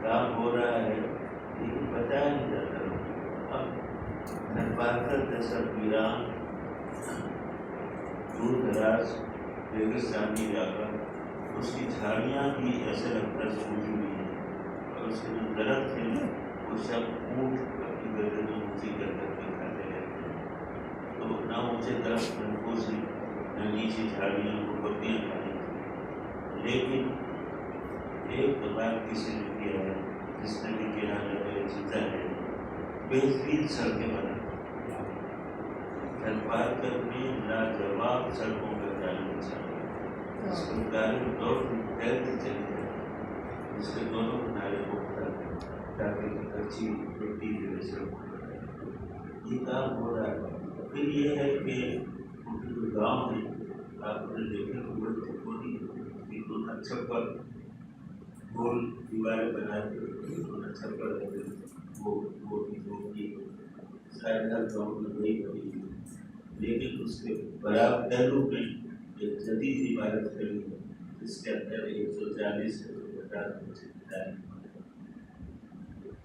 کام ہو رہا ہے لیکن بتایا نہیں جاتا. اب نرپاکر جیسا ویران دور دراز ریگستانی علاقہ، اس کی جھاڑیاں بھی ایسے لگتا ہے سوکھی ہوئی ہیں، اور اس کے جو درخت ہیں نا وہ سب اونٹ اپنی گردنوں اونچی کر کر کے کھاتے رہتے ہیں. تو نہ اونچے درخت محفوظ ہیں نہ نیچی جھاڑیاں کو بکریاں کھائی. لیکن ایک دماغ کسی نے کیا ہے جس نے بھی کہا ہے جیتا ہے، بہترین سڑکیں بنا نرپاکر میں لاجواب سڑکوں کا تعلق چاہیے. اس کو تعلق طور پر تیرتے چلے جائے، اس کے دونوں کنارے پختہ تاکہ اچھی مٹی جو سڑکوں پر یہ کام ہو رہا ہے. پھر یہ ہے کہ ان کے جو گاؤں ہیں آپ نے دیکھے ہوئے تو نہیں دونوں چھپر گول دیواریں بنا کے دونوں چھپر وہ شاید ہر گاؤں میں وہی بنی ہے. لیکن اس کے برابر پہلو میں ایک جدید عمارت کھڑی ہے جس کے اندر 140 سے 150 بچے.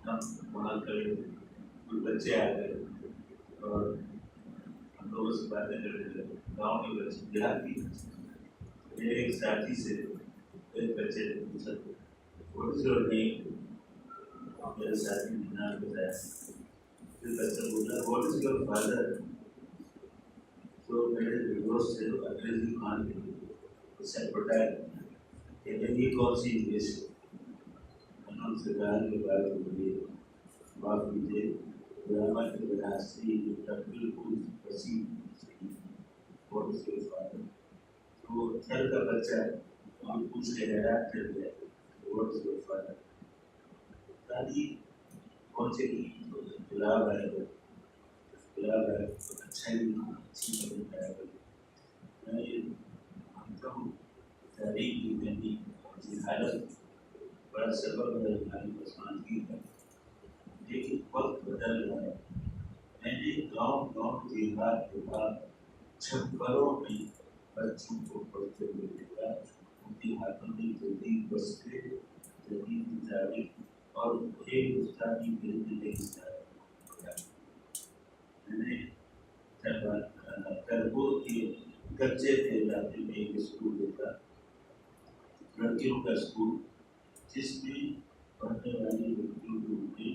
ہم وہاں کھڑے کچھ بچے آ گئے اور ہم لوگوں سے باتیں کرنے لگے. گاؤں کے بچے، دیہاتی بچے. میرے ایک ساتھی سے ایک بچے نے پوچھا واٹ از یور نیم، میرے ساتھی نے نام بتایا. پھر بچہ بولا واٹ از یور فادر. تو میرے دوست سے انگریزی مان کے اس سے بتایا کہ یہ کون سی انگلش ہے. میں نے ان سے کہا کہ بات ہوئی معاف کیجیے گرامر کے لحاظ سے یہ بالکل وسیع واٹ از یور فادر. تو گھر کا بچہ ہم پوچھ کے حیران کر گیا واٹ از یور فادر. تعلیم پہنچے گی تو انقلاب آئے گا، انقلاب آئے گا تو اچھا ہی اچھی بن آئے گا. میں یہ مانتا ہوں تاریخ کی کمی اور جہالت بڑا سبب ہے ہماری پسماندگی کا. لیکن وقت بدل رہا ہے. میں نے گاؤں دیہات کے بعد چھپروں میں بچوں کو پڑھتے ہوئے دیکھا. ان کے ہاتھوں میں جدید بستے، جدید کتابیں اور ایک استادی کھیلنے کے حصہ. میں نے کربو کے کچے کے علاقے میں ایک اسکول دیکھا، لڑکیوں کا اسکول، جس میں پڑھنے والی لڑکیوں کی عمریں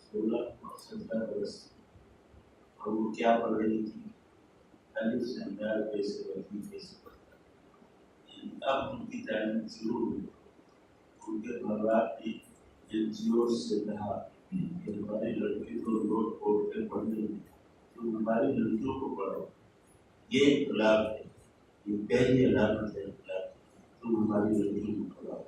16 اور 17 برس. اور وہ کیا پڑھ رہی تھی؟ الف سے انداز کیسے بڑھتی کیسے پڑھتا. اب ان کی تعلیم شروع ہوئی. ان کے ماں باپ نے این جی او سے کہا کہ ہماری لڑکی کو روڈ کوٹ کے پڑھنے تو ہماری لڑکیوں کو پڑھو. یہ انقلاب ہے، یہ پہلی علامت ہے انقلاب. تم ہماری لڑکیوں کو پڑھاؤ.